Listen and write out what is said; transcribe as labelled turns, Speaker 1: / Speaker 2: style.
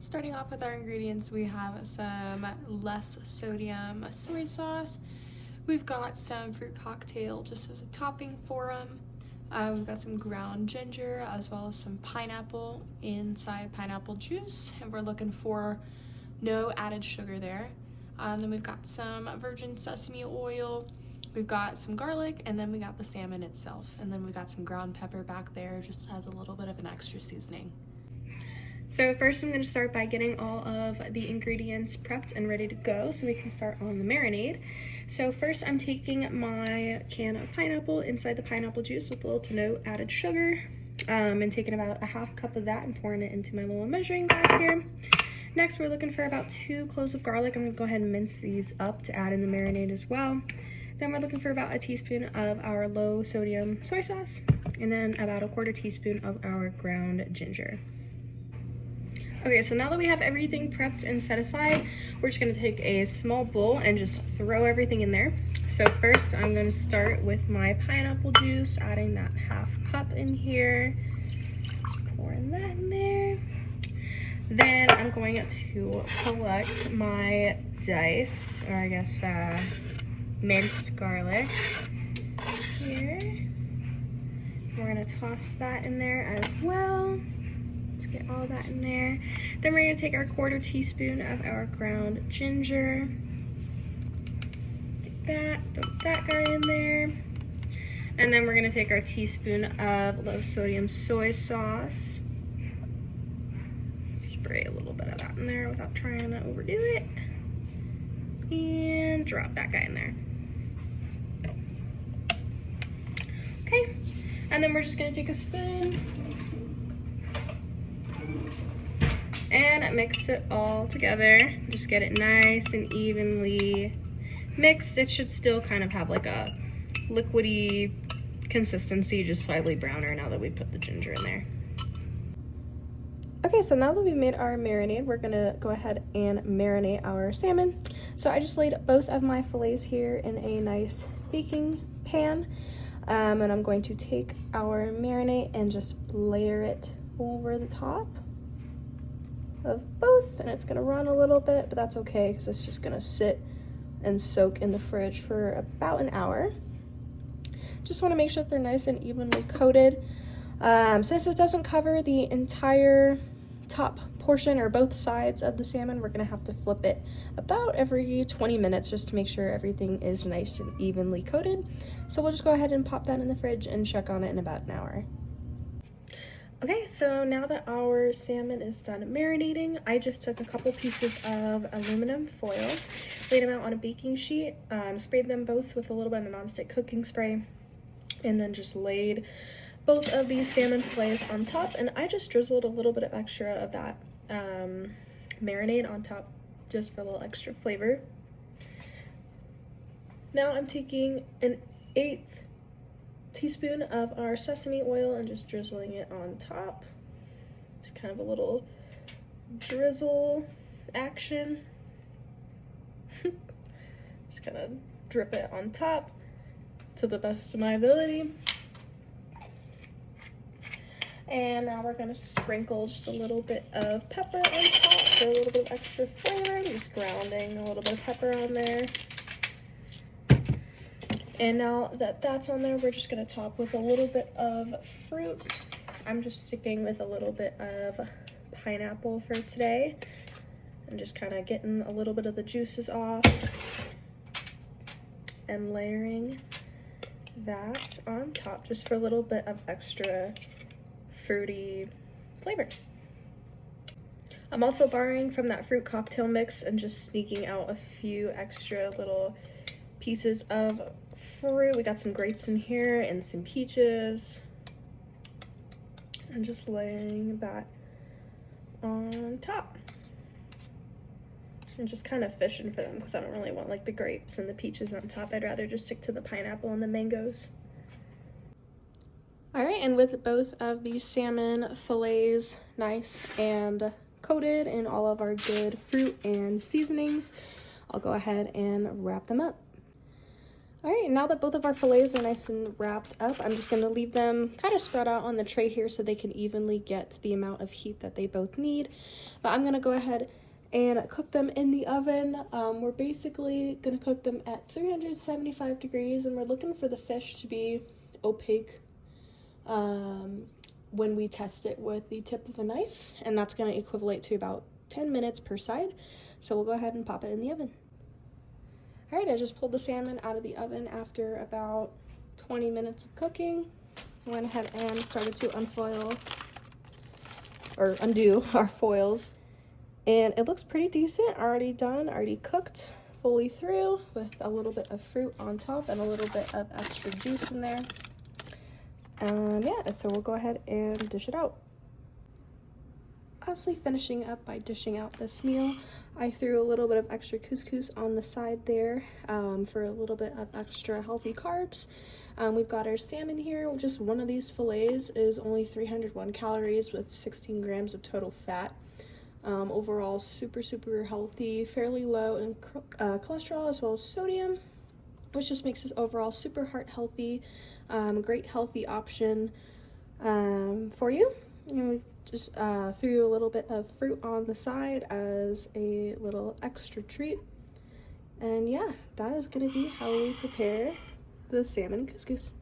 Speaker 1: Starting off with our ingredients, we have some less sodium soy sauce. We've got some fruit cocktail just as a topping for them. We've got some ground ginger as well as some pineapple inside pineapple juice, and we're looking for no added sugar there. Then we've got some virgin sesame oil, we've got some garlic, and then we got the salmon itself. And then we got some ground pepper back there just as a little bit of an extra seasoning. So first I'm going to start by getting all of the ingredients prepped and ready to go so we can start on the marinade. So first I'm taking my can of pineapple inside the pineapple juice with little to no added sugar, and taking about a half cup of that and pouring it into my little measuring glass here. Next we're looking for about 2 cloves of garlic. I'm going to go ahead and mince these up to add in the marinade as well. Then we're looking for about a teaspoon of our low sodium soy sauce, and then about a 1/4 teaspoon of our ground ginger. Okay, so now that we have everything prepped and set aside, we're just gonna take a small bowl and just throw everything in there. So first I'm gonna start with my pineapple juice, adding that half cup in here. Just pouring that in there. Then I'm going to collect my diced, or I guess minced garlic here. We're gonna toss that in there as well. Let's get all that in there. Then we're gonna take our 1/4 teaspoon of our ground ginger. Get that, throw that guy in there. And then we're gonna take our teaspoon of low sodium soy sauce. Spray a little bit of that in there without trying to overdo it. And drop that guy in there. Okay, and then we're just gonna take a spoon and mix it all together. Just get it nice and evenly mixed. It should still kind of have like a liquidy consistency, just slightly browner now that we put the ginger in there. Okay, so now that we've made our marinade, we're gonna go ahead and marinate our salmon. So I just laid both of my fillets here in a nice baking pan, and I'm going to take our marinade and just layer it over the top of both, and it's gonna run a little bit, but that's okay because it's just gonna sit and soak in the fridge for about an hour. Just want to make sure that they're nice and evenly coated. Since it doesn't cover the entire top portion or both sides of the salmon, we're gonna have to flip it about every 20 minutes just to make sure everything is nice and evenly coated. So we'll just go ahead and pop that in the fridge and check on it in about an hour. Okay, so now that our salmon is done marinating, I just took a couple pieces of aluminum foil, laid them out on a baking sheet, sprayed them both with a little bit of nonstick cooking spray, and then just laid both of these salmon fillets on top, and I just drizzled a little bit of extra of that marinade on top just for a little extra flavor. Now I'm taking an 1/8 teaspoon of our sesame oil and just drizzling it on top. Just kind of a little drizzle action. Just kind of drip it on top to the best of my ability. And now we're gonna sprinkle just a little bit of pepper on top for a little bit of extra flavor. I'm just grounding a little bit of pepper on there. And now that that's on there, we're just gonna top with a little bit of fruit. I'm just sticking with a little bit of pineapple for today. I'm just kind of getting a little bit of the juices off and layering that on top just for a little bit of extra fruity flavor. I'm also borrowing from that fruit cocktail mix and just sneaking out a few extra little pieces of fruit. We got some grapes in here and some peaches, and just laying that on top and just kind of fishing for them because I don't really want like the grapes and the peaches on top. I'd rather just stick to the pineapple and the mangoes. All right, and with both of these salmon fillets nice and coated in all of our good fruit and seasonings, I'll go ahead and wrap them up. All right, now that both of our fillets are nice and wrapped up, I'm just gonna leave them kind of spread out on the tray here so they can evenly get the amount of heat that they both need. But I'm gonna go ahead and cook them in the oven. We're basically gonna cook them at 375 degrees, and we're looking for the fish to be opaque when we test it with the tip of a knife, and that's gonna equivalent to about 10 minutes per side. So we'll go ahead and pop it in the oven. All right, I just pulled the salmon out of the oven after about 20 minutes of cooking. I went ahead and started to undo our foils. And it looks pretty decent, already done, already cooked fully through with a little bit of fruit on top and a little bit of extra juice in there. Yeah, so we'll go ahead and dish it out. Lastly, finishing up by dishing out this meal, I threw a little bit of extra couscous on the side there for a little bit of extra healthy carbs. We've got our salmon here. Just one of these fillets is only 301 calories with 16 grams of total fat. Overall, super healthy, fairly low in cholesterol as well as sodium, which just makes this overall super heart healthy, great healthy option for you. We just threw a little bit of fruit on the side as a little extra treat. And yeah, that is gonna be how we prepare the salmon couscous.